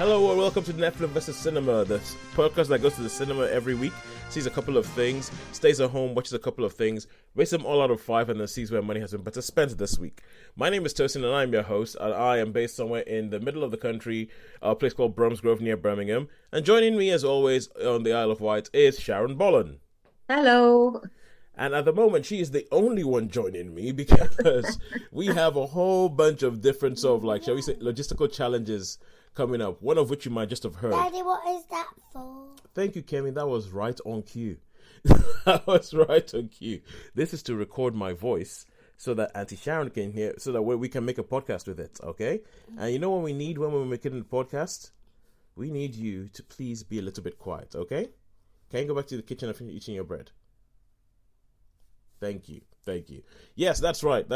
Hello and welcome to Netflix vs. Cinema, the podcast that goes to the cinema every week, sees a couple of things, stays at home, watches a couple of things, rates them all out of 5, and then sees where money has been better spent this week. My name is Tosin and I'm your host, and I am based somewhere in the middle of the country, a place called Bromsgrove near Birmingham. And joining me as always on the Isle of Wight is Sharon Bollen. Hello. And at the moment, she is the only one joining me because we have a whole bunch of different sort of like, shall we say, logistical challenges coming up, one of which you might just have heard. Daddy, what is that for? Thank you, Kemi. That was right on cue. That was right on cue. This is to record my voice so that Auntie Sharon can hear, so that we can make a podcast with it, okay? And you know what we need when we're making a podcast? We need you to please be a little bit quiet, okay? Can you go back to the kitchen and finish eating your bread? Thank you. Yes, that's right.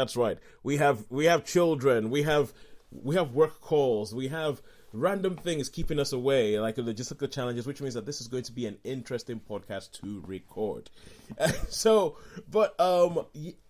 We have children. We have work calls. We have random things keeping us away, like logistical challenges, which means that this is going to be an interesting podcast to record.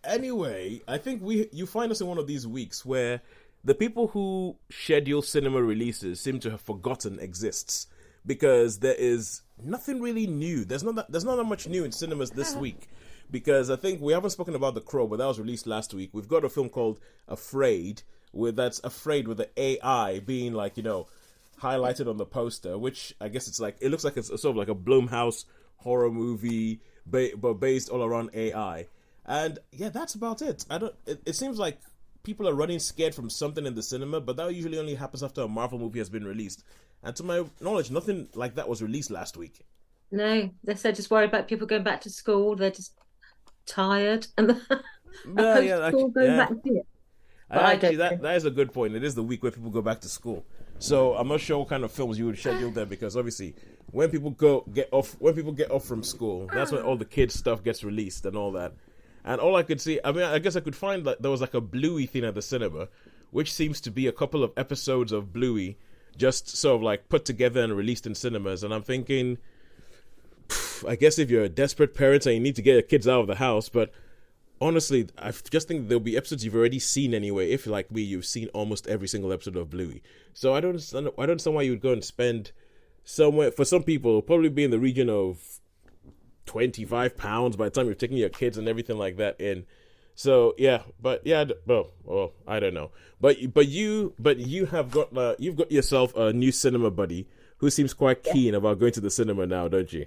Anyway, I think you find us in one of these weeks where the people who schedule cinema releases seem to have forgotten exists, because there is nothing really new. There's not that much new in cinemas this week. Because I think we haven't spoken about The Crow, but that was released last week. We've got a film called Afraid, with the AI being highlighted on the poster, which I guess it looks like it's sort of like a Blumhouse horror movie, but based all around AI. And yeah, that's about it. It seems like people are running scared from something in the cinema, but that usually only happens after a Marvel movie has been released. And to my knowledge, nothing like that was released last week. No, they're just worried about people going back to school. They're just tired and back to it. Actually, that is a good point. It is the week where people go back to school, so I'm not sure what kind of films you would schedule there, because obviously when people get off from school, that's when all the kids stuff gets released and all that. And all I could see, I guess I could find that there was like a Bluey thing at the cinema, which seems to be a couple of episodes of Bluey just sort of like put together and released in cinemas. And I'm thinking, I guess if you're a desperate parent and you need to get your kids out of the house, but honestly, I just think there'll be episodes you've already seen anyway. If, like me, you've seen almost every single episode of Bluey, so I don't understand why you would go and spend somewhere, for some people, probably be in the region of £25 by the time you're taking your kids and everything like that in. So yeah, but yeah, well, I don't know, but you have got you've got yourself a new cinema buddy who seems quite keen about going to the cinema now, don't you?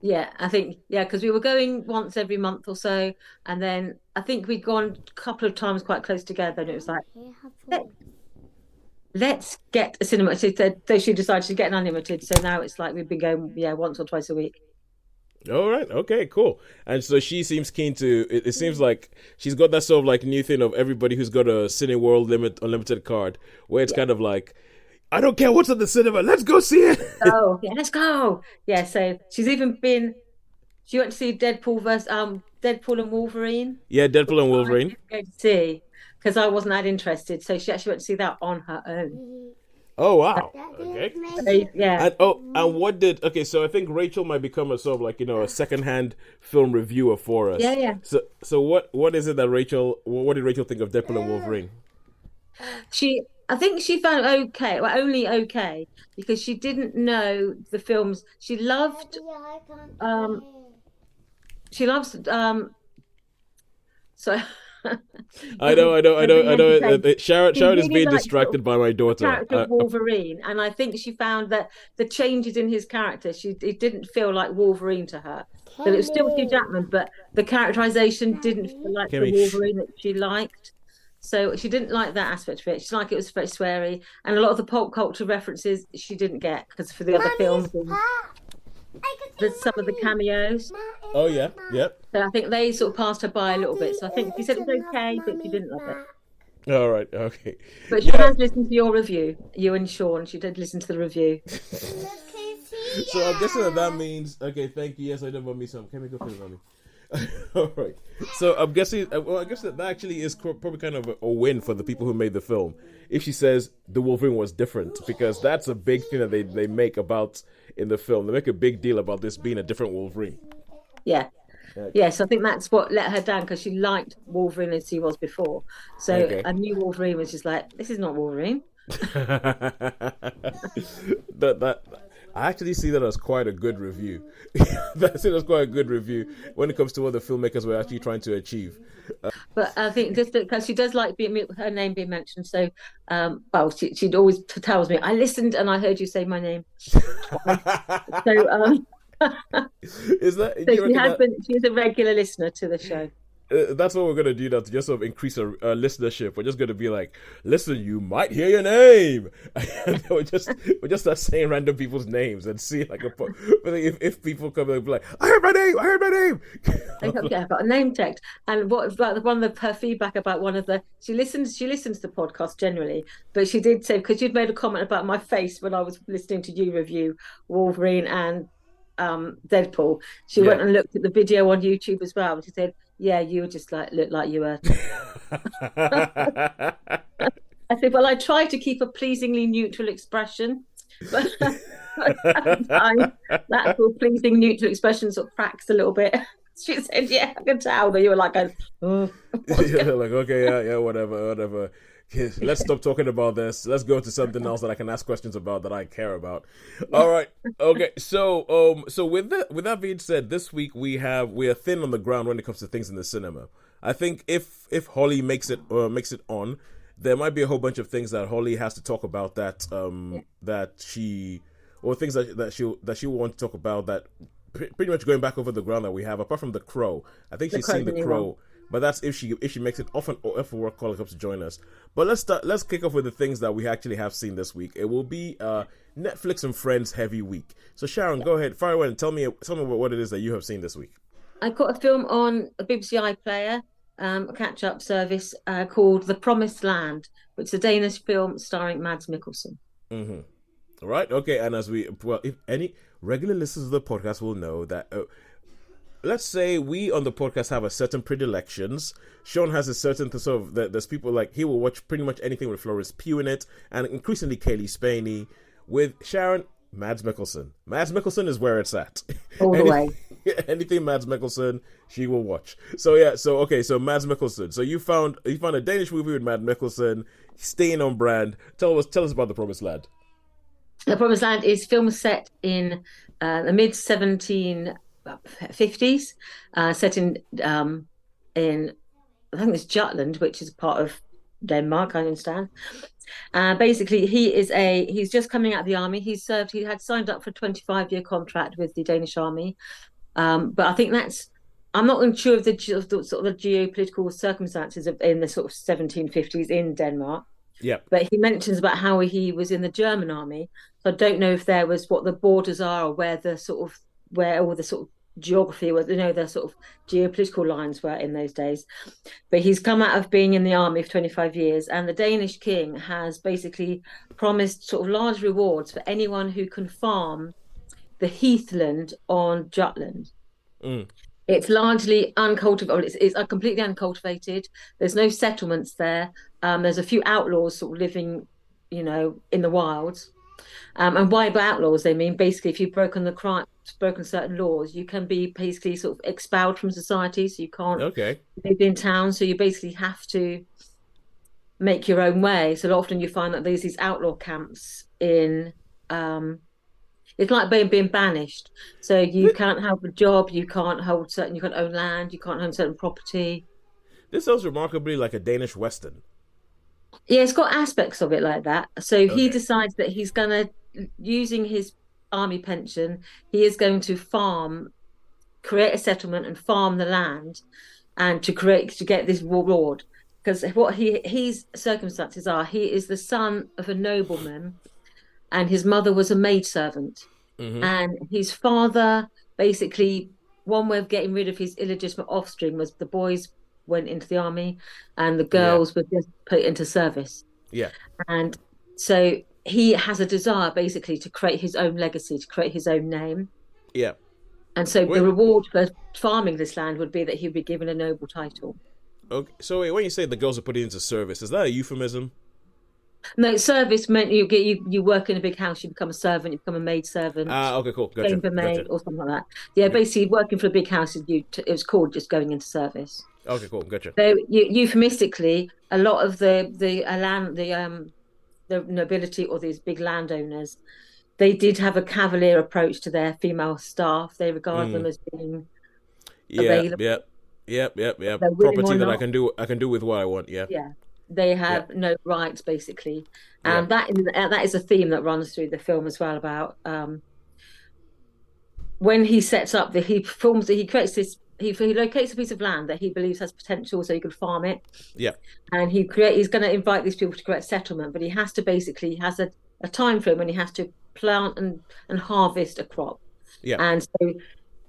Yeah, I think, because we were going once every month or so, and then I think we'd gone a couple of times quite close together, and it was like, let's get a cinema. So she decided to get an unlimited, so now it's like we've been going once or twice a week. All right, okay, cool. And so she seems keen to, it seems like she's got that sort of like new thing of everybody who's got a Cineworld unlimited card, where it's kind of like, I don't care what's at the cinema, let's go see it. Oh, yeah, let's go. Yeah, so she went to see Deadpool and Wolverine. Yeah, Deadpool and Wolverine. I didn't go to see, because I wasn't that interested. So she actually went to see that on her own. Oh, wow. Okay. Yeah. So I think Rachel might become a sort of like, a secondhand film reviewer for us. Yeah. So what is it that what did Rachel think of Deadpool and Wolverine? I think she found it okay, well, only okay, because she didn't know the films. She loves, so I know. Sharon is being distracted by my daughter. Character of Wolverine, and I think she found that the changes in his character, it didn't feel like Wolverine to her. But it was still Hugh Jackman, but the characterization didn't feel like the Wolverine that she liked. So she didn't like that aspect of it. She liked it was very sweary, and a lot of the pop culture references she didn't get, because for the other films, there's some of the cameos. Oh yeah, yep. So I think they sort of passed her by a little bit. So I think she said it was okay, but she didn't love it. All right, okay. But she has listened to your review, you and Sean. She did listen to the review. So I'm guessing that means, okay, thank you. Yes, I did want me some. Can we go for the mommy? All right. So I'm guessing. Well, I guess that actually is probably kind of a win for the people who made the film. If she says the Wolverine was different, because that's a big thing that they make about in the film. They make a big deal about this being a different Wolverine. Yeah. Yes, I think that's what let her down, because she liked Wolverine as he was before. So a new Wolverine was just like, this is not Wolverine. that I actually see that as quite a good review. That's it as quite a good review when it comes to what the filmmakers were actually trying to achieve. But I think just because she does like her name being mentioned, so well, she always tells me, I listened and I heard you say my name twice. So Is that? so Do you reckon that? she's a regular listener to the show. That's what we're gonna do now to just sort of increase our listenership. We're just gonna be like, listen, you might hear your name, and then we just start saying random people's names and see like if people come and be like, I heard my name, I heard my name. Yeah, I've got a name checked. And what about one of her feedback about one of the she listens to the podcast generally, but she did say, because you'd made a comment about my face when I was listening to you review Wolverine and Deadpool. She went and looked at the video on YouTube as well, and she said, yeah, you were just like look like you were. I said, well, I try to keep a pleasingly neutral expression, but sometimes that sort of pleasing neutral expression sort of cracks a little bit. She said, yeah, I can tell. But you were like, oh. Like, okay, yeah, whatever. Let's stop talking about this. Let's go to something else that I can ask questions about that I care about. All right. Okay. So with that being said, this week we are thin on the ground when it comes to things in the cinema. I think if Holly makes it on, there might be a whole bunch of things that Holly has to talk about that she will want to talk about that pretty much going back over the ground that we have, apart from The Crow. I think she's seen The Crow. But that's if she makes it often or if a work caller comes to join us. But let's kick off with the things that we actually have seen this week. It will be Netflix and Friends heavy week. So Sharon, go ahead, fire away and tell me about what it is that you have seen this week. I got a film on a BBC iPlayer, a catch-up service called The Promised Land, which is a Danish film starring Mads Mikkelsen. Mm-hmm. All right, okay, and if any regular listeners of the podcast will know that. Let's say we on the podcast have a certain predilections. Sean has a certain sort of there's people like he will watch pretty much anything with Florence Pugh in it, and increasingly Kaylee Spaney. With Sharon, Mads Mikkelsen. Mads Mikkelsen is where it's at. All the way. Anything Mads Mikkelsen, she will watch. So Mads Mikkelsen. So you found a Danish movie with Mads Mikkelsen, staying on brand. Tell us about The Promised Land. The Promised Land is film set in the mid 1750s, set in I think it's Jutland, which is part of Denmark, I understand. Basically, he's just coming out of the army. He had signed up for a 25-year contract with the Danish army, but I think I'm not sure of the sort of the geopolitical circumstances in the sort of 1750s in Denmark. Yeah. But he mentions about how he was in the German army. So I don't know if there was what the borders are or where all the sort of geography was, the sort of geopolitical lines were in those days. But he's come out of being in the army for 25 years, and the Danish king has basically promised sort of large rewards for anyone who can farm the heathland on Jutland. Mm. It's largely uncultivated. It's completely uncultivated. There's no settlements there. There's a few outlaws sort of living, in the wilds. And by outlaws, they mean basically if you've broken certain laws, you can be basically sort of expelled from society. So you can't live in town. So you basically have to make your own way. So often you find that there's these outlaw camps in. It's like being banished. So you can't have a job, you can't own land, you can't own certain property. This sounds remarkably like a Danish Western. Yeah, it's got aspects of it like that. So he decides that he's going to, using his army pension, he is going to create a settlement and farm the land, and to get this reward. Because what his circumstances are, he is the son of a nobleman, and his mother was a maidservant. Mm-hmm. And his father, basically, one way of getting rid of his illegitimate offspring was the boys went into the army and the girls were just put into service. Yeah. And so he has a desire, basically, to create his own legacy, to create his own name. Yeah. And so the reward for farming this land would be that he'd be given a noble title. Okay. So when you say the girls are put into service, is that a euphemism? No, service meant you work in a big house, you become a servant, you become a maid servant. Okay, cool. Gotcha. Chambermaid or something like that. Yeah, basically working for a big house, it was called just going into service. Okay, cool. Gotcha. So euphemistically, a lot of the the nobility or these big landowners, they did have a cavalier approach to their female staff. They regard them Mm. as being Yeah, available, yep, yep, yep, yep. they're willing Property or that not. I can do with what I want. Yeah, Yeah, they have yep, no rights basically, and yep, that is a theme that runs through the film as well. About when he sets up the he creates this he locates a piece of land that he believes has potential, so he could farm it, yep, and he's going to invite these people to create a settlement, but he has to basically he has a time frame when he has to plant and harvest a crop, yep, and so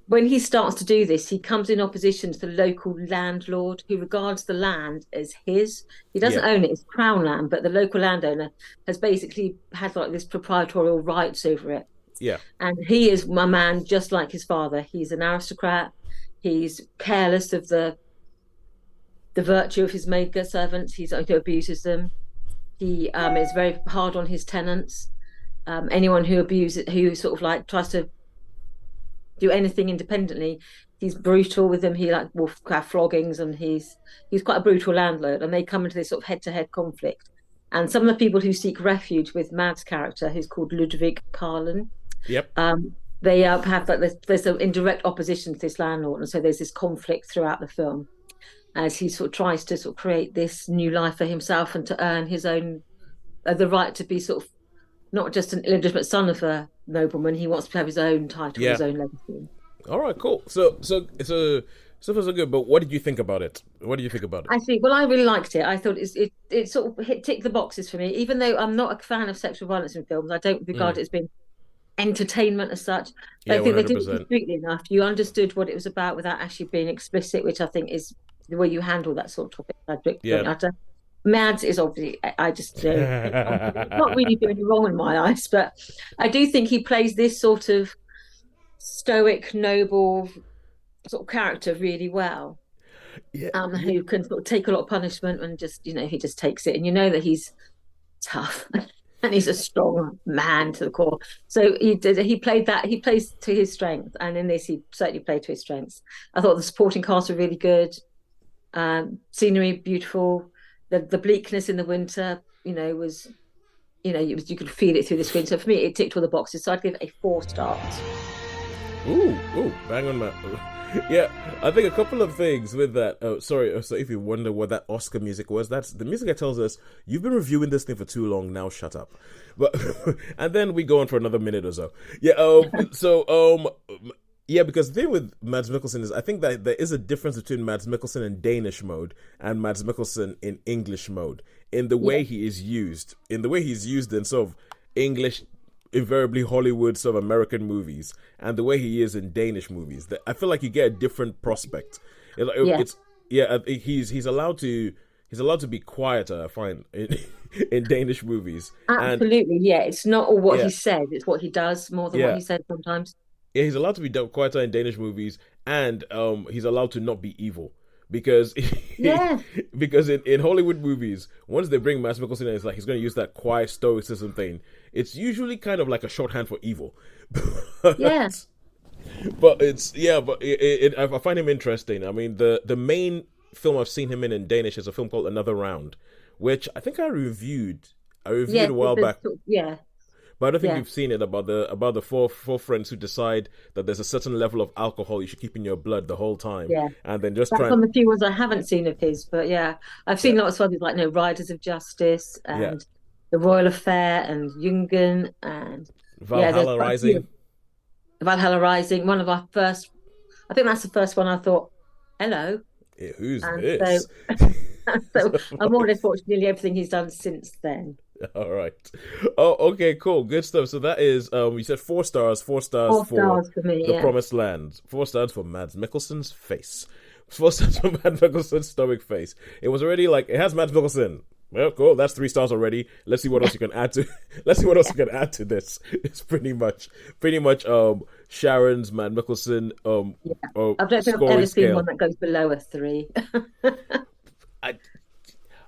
when he starts to do this, he comes in opposition to the local landlord who regards the land as his. He doesn't yep, own it, it's crown land, but the local landowner has basically had like this proprietorial rights over it. yeah, And he is my man, just like his father. He's an aristocrat. He's careless of the virtue of his maid servants. He abuses them. He is very hard on his tenants. Anyone who abuses, who sort of like tries to do anything independently, he's brutal with them. He like will have floggings, and he's quite a brutal landlord. And they come into this sort of head-to-head conflict. And some of the people who seek refuge with Mads' character, who's called Ludwig Carlen, yep. they have like there's an indirect opposition to this landlord, and so there's this conflict throughout the film as he sort of tries to sort of create this new life for himself and to earn his own the right to be sort of not just an illegitimate son of a nobleman. He wants to have his own title, Yeah. his own legacy. All right, cool. So far so good. But what did you think about it? What did you think about it? I think, well, I really liked it. I thought it sort of ticked the boxes for me. Even though I'm not a fan of sexual violence in films, I don't regard Mm. it as being entertainment as such. But Yeah, I one think they hundred did it percent. discreetly enough. You understood what it was about without actually being explicit, which I think is the way you handle that sort of topic. I don't Yeah. have to. Mads is obviously, I just don't think it's not really doing wrong in my eyes, but I do think he plays this sort of stoic, noble sort of character really well, Yeah, yeah, who can sort of take a lot of punishment and just, he just takes it. And you know that he's tough and he's a strong man to the core. So he played that, he plays to his strength. And in this, he certainly played to his strengths. I thought the supporting cast were really good. Scenery, beautiful. The bleakness in the winter, was, you could feel it through the screen. So for me, it ticked all the boxes. So I'd give it a 4 stars. ooh, bang on that. Yeah, I think a couple of things with that. Oh, sorry. So if you wonder what that Oscar music was, that's the music that tells us you've been reviewing this thing for too long. Now shut up. But and then we go on for another minute or so. Yeah. Yeah, because the thing with Mads Mikkelsen is I think that there is a difference between Mads Mikkelsen in Danish mode and Mads Mikkelsen in English mode in the way Yeah, he is used, in the way he's used in sort of English, invariably Hollywood sort of American movies, and the way he is in Danish movies. I feel like you get a different prospect. yeah, It's yeah, he's allowed to be quieter. I find in Danish movies, and absolutely. Yeah, it's not all what yeah, he says; it's what he does more than what yeah. he said sometimes. Yeah, he's allowed to be quieter in Danish movies, and he's allowed to not be evil because Yeah, because in Hollywood movies, once they bring Mads Mikkelsen in, it's like he's going to use that quiet stoicism thing. It's usually kind of like a shorthand for evil, yeah. but I find him interesting. I mean, the main film I've seen him in Danish is a film called Another Round, which I think I reviewed. I reviewed Yes, a while back. yeah, But I don't think yeah, you've seen it about the four friends who decide that there's a certain level of alcohol you should keep in your blood the whole time, yeah. and then just That's try and one of the few ones I haven't seen of his, but yeah, I've yeah, seen lots of others like Riders of Justice yeah, and The Royal Affair and Jungen and yeah, there's Valhalla quite a few. Rising. Valhalla Rising, one of our first. I think that's the first one I thought, hello, Yeah, who's and so this? so So, I'm more or less watched nearly everything he's done since then. all right. Oh, okay, cool, good stuff. So that is you said 4 stars, 4 stars Four for stars for me, The yeah. Promised Land, 4 stars for Mads Mikkelsen's face, 4 stars for Mads Mikkelsen's stoic face. It was already like it has Mads Mikkelsen. Well, cool. That's 3 stars already. Let's see what else you can add to. Let's see what else you can add to this. It's pretty much Sharon's Mads Mikkelsen Yeah. I don't think I've scoring ever seen one scale. that goes below a 3. I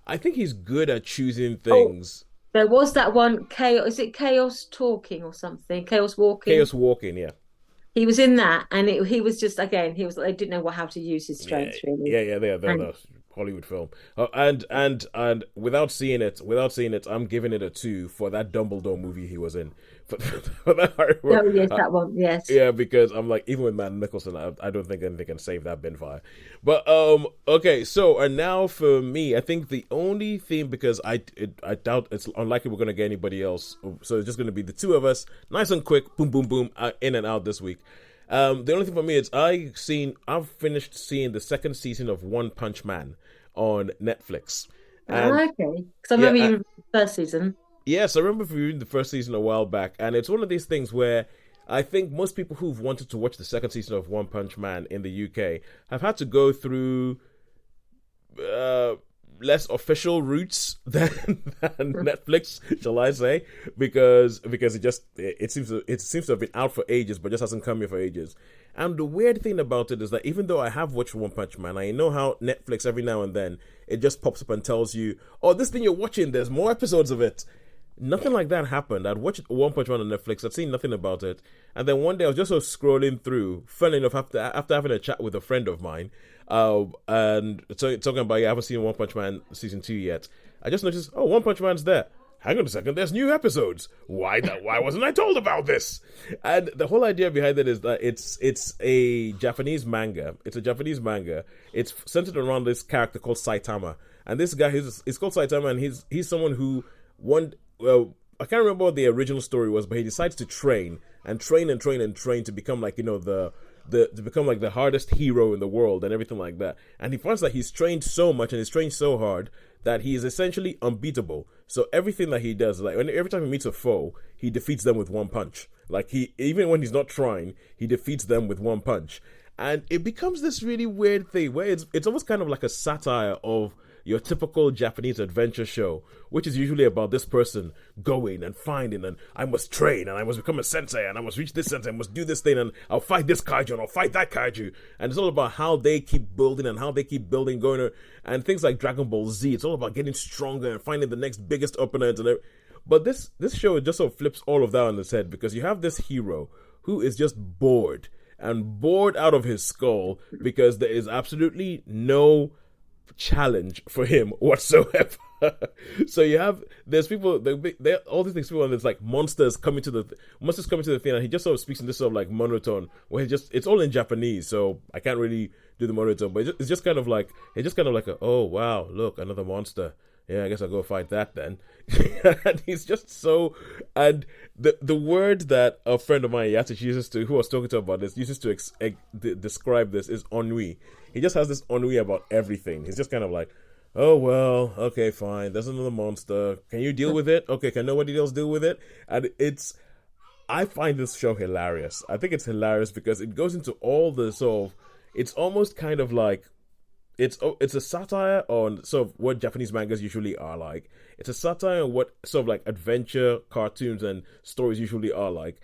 I think he's good at choosing Oh, things. there was that one chaos. Is it Chaos Talking or something? Chaos Walking. Chaos walking, yeah. He was in that, and he was just again. He was. They didn't know how to use his Yeah, strengths really, yeah, yeah, they're and Hollywood film. And without seeing it, I'm giving it a 2 for that Dumbledore movie he was in. For that Harry Potter. Oh yes, that one. Yes. Yeah, because I'm like, even with Mads Mikkelsen, I don't think anything can save that bin fire. But okay, so and now for me, I think the only thing, because I doubt it's unlikely we're gonna get anybody else, so it's just gonna be the two of us, nice and quick, boom, boom, boom, in and out this week. The only thing for me is I've finished seeing the second season of One Punch Man on Netflix. And Okay, because I remember you reviewed the first season. yes, I remember reviewing the first season a while back, and it's one of these things where I think most people who've wanted to watch the second season of One Punch Man in the UK have had to go through less official routes than Netflix, shall I say? Because it seems to have been out for ages, but just hasn't come here for ages. And the weird thing about it is that even though I have watched One Punch Man, I know how Netflix every now and then it just pops up and tells you, "Oh, this thing you're watching, there's more episodes of it." Nothing like that happened. I'd watched One Punch Man on Netflix. I'd seen nothing about it. And then one day I was just sort of scrolling through, funny enough, after having a chat with a friend of mine, and talking about, I haven't seen One Punch Man season 2 yet. I just noticed, oh, One Punch Man's there. Hang on a second, there's new episodes. Why wasn't I told about this? And the whole idea behind it is that it's a Japanese manga. It's a Japanese manga. It's centered around this character called Saitama. And this guy, he's called Saitama, and he's someone who I can't remember what the original story was, but he decides to train to become like, to become like the hardest hero in the world and everything like that. And he finds that he's trained so much and he's trained so hard that he is essentially unbeatable. So everything that he does, like every time he meets a foe, he defeats them with one punch. Like even when he's not trying, he defeats them with one punch. And it becomes this really weird thing where it's almost kind of like a satire of your typical Japanese adventure show, which is usually about this person going and finding, and I must train, and I must become a sensei, and I must reach this sensei, I must do this thing, and I'll fight this kaiju, and I'll fight that kaiju. And it's all about how they keep building and how they keep building, going, and things like Dragon Ball Z. It's all about getting stronger and finding the next biggest opponent. But this show just sort of flips all of that on its head, because you have this hero who is just bored out of his skull because there is absolutely no challenge for him whatsoever. So there's people, all these things, and there's like monsters coming to the thing, and he just sort of speaks in this sort of like monotone where it's all in Japanese, so I can't really do the monotone, but it's just kind of like oh wow, look, another monster. Yeah, I guess I'll go fight that then. And he's just so, and the word that a friend of mine, Yatish, who I was talking to about this, uses to describe this is ennui. He just has this ennui about everything. He's just kind of like, oh, well, okay, fine. There's another monster. Can you deal with it? Okay, can nobody else deal with it? And I find this show hilarious. I think it's hilarious because it goes into all the sort of, it's almost kind of like, it's a satire on sort of what Japanese mangas usually are like. It's a satire on what sort of like adventure cartoons and stories usually are like.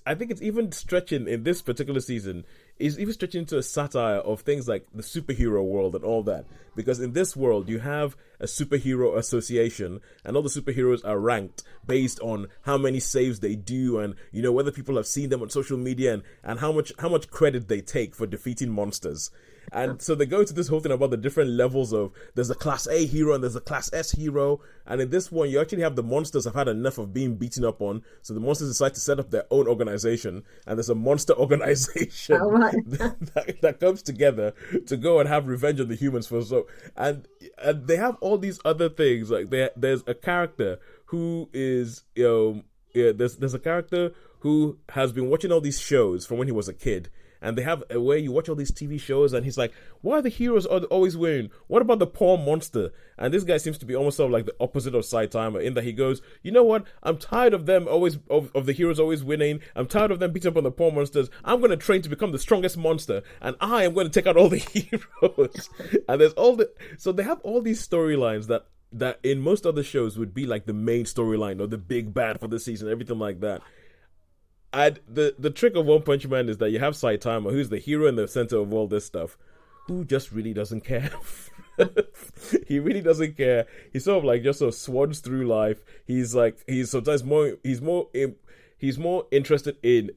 I think it's even stretching in this particular season. Is even stretching into a satire of things like the superhero world and all that. Because in this world, you have a superhero association, and all the superheroes are ranked based on how many saves they do, and whether people have seen them on social media, and how much credit they take for defeating monsters. And so they go into this whole thing about the different levels of, there's a class A hero and there's a class S hero. And in this one, you actually have the monsters have had enough of being beaten up on. So the monsters decide to set up their own organization. And there's a monster organization that comes together to go and have revenge on the humans for so. And they have all these other things. Like there's a character who is, there's a character who has been watching all these shows from when he was a kid. And they have a way you watch all these TV shows, and he's like, why are the heroes always winning? What about the poor monster? And this guy seems to be almost sort of like the opposite of Saitama, in that he goes, you know what? I'm tired of them always, of the heroes always winning. I'm tired of them beating up on the poor monsters. I'm going to train to become the strongest monster, and I am going to take out all the heroes. And there's so they have all these storylines that in most other shows would be like the main storyline or the big bad for the season, everything like that. And the trick of One Punch Man is that you have Saitama, who's the hero in the center of all this stuff, who just really doesn't care. He really doesn't care. He sort of like just sort of swans through life. He's sometimes more he's more interested in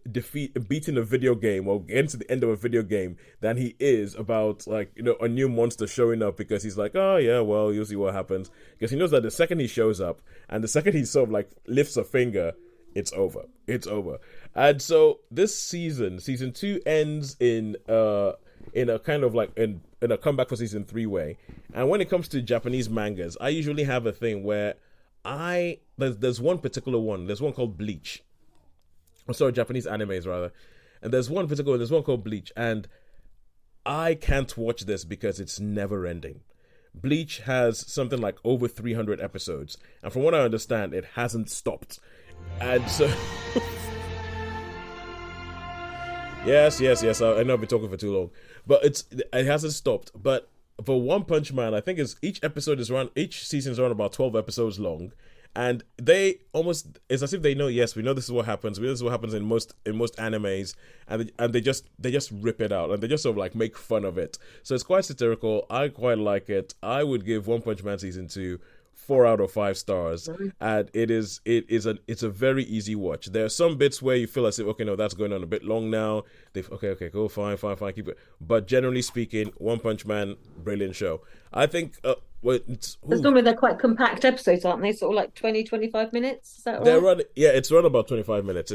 beating a video game or getting to the end of a video game than he is about, like, you know, a new monster showing up, because he's like, oh yeah, well, you'll see what happens, because he knows that the second he shows up and the second he sort of like lifts a finger, it's over. And so this season 2 ends in a kind of like in a comeback for season 3 way. And when it comes to Japanese mangas, I usually have a thing where there's one particular one. There's one called Bleach. I'm sorry, Japanese animes rather. And there's one called Bleach, and I can't watch this because it's never ending. Bleach has something like over 300 episodes, and from what I understand, it hasn't stopped. And so yes, I know I've been talking for too long, but it hasn't stopped. But for One Punch Man, I think each season is around about 12 episodes long, and it's as if they know, yes, we know this is what happens. We know this is what happens in most animes, and they just rip it out, and they just sort of like make fun of it. So it's quite satirical. I quite like it. I would give One Punch Man season 2 4 out of 5 stars, and it's a very easy watch. There are some bits where you feel as if, okay, no, that's going on a bit long now. Okay, cool, fine, keep it. But generally speaking, One Punch Man, brilliant show. I think. Normally they're quite compact episodes, aren't they? Sort of like 20-25 minutes. Is that right? It's run about 25 minutes.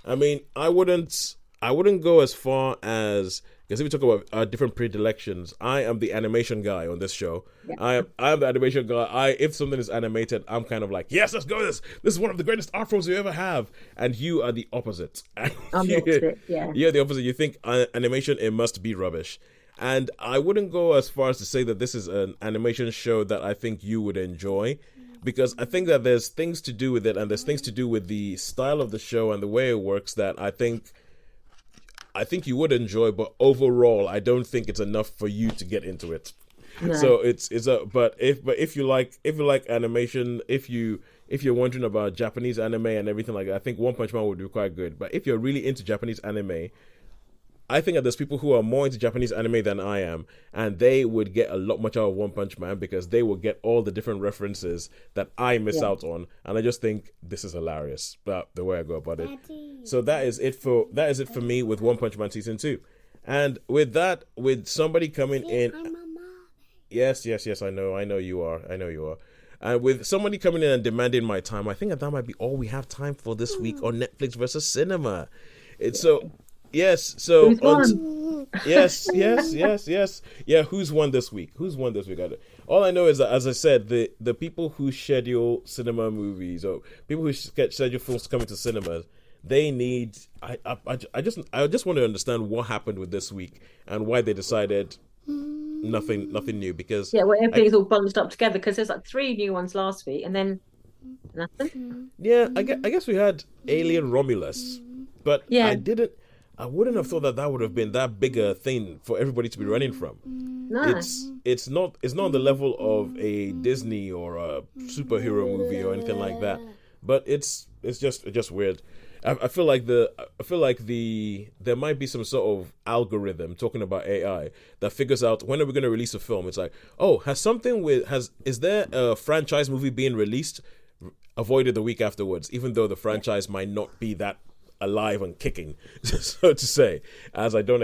I mean, I wouldn't go as far as, because if we talk about different predilections, I am the animation guy on this show. Yeah. I am the animation guy. If something is animated, I'm kind of like, yes, let's go. This is one of the greatest art forms we ever have. And you are the opposite. I'm the opposite. Yeah. You're the opposite. You think animation, it must be rubbish. And I wouldn't go as far as to say that this is an animation show that I think you would enjoy, because I think that there's things to do with it, and there's things to do with the style of the show and the way it works that I think you would enjoy, but overall, I don't think it's enough for you to get into it. No. So but if you like animation, if you're wondering about Japanese anime and everything like that, I think One Punch Man would be quite good. But if you're really into Japanese anime, I think that there's people who are more into Japanese anime than I am, and they would get a lot much out of One Punch Man, because they will get all the different references that I miss out on, and I just think this is hilarious. But the way I go about it, so that is it for me with One Punch Man season 2, and with that, with somebody coming in, yes, I know you are, and with somebody coming in and demanding my time, I think that might be all we have time for this week on Netflix versus cinema. It's so. Yes, so yes. Yeah, who's won this week? All I know is that, as I said, the people who schedule cinema movies, or people who schedule films coming to cinemas, they need. I just want to understand what happened with this week and why they decided nothing new, because everything's all bunched up together, because there's like 3 new ones last week and then nothing. Yeah, I guess we had Alien Romulus, but I wouldn't have thought that would have been that big a thing for everybody to be running from. No. It's not on the level of a Disney or a superhero movie or anything like that. But it's just weird. I feel like there might be some sort of algorithm, talking about AI, that figures out when are we going to release a film. It's like, oh, is there a franchise movie being released? Avoid it the week afterwards, even though the franchise might not be that alive and kicking, so to say, I don't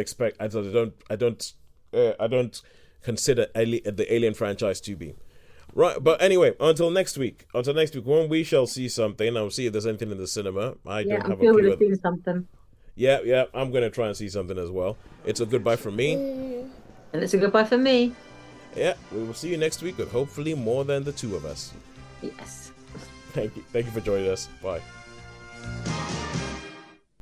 consider the Alien franchise to be. Right, but anyway, until next week, when we shall see something, I'll see if there's anything in the cinema. I don't have a clue. Have seen something. Yeah, I'm going to try and see something as well. It's a goodbye from me. And it's a goodbye from me. Yeah, we will see you next week with hopefully more than the 2 of us. Yes. Thank you for joining us. Bye.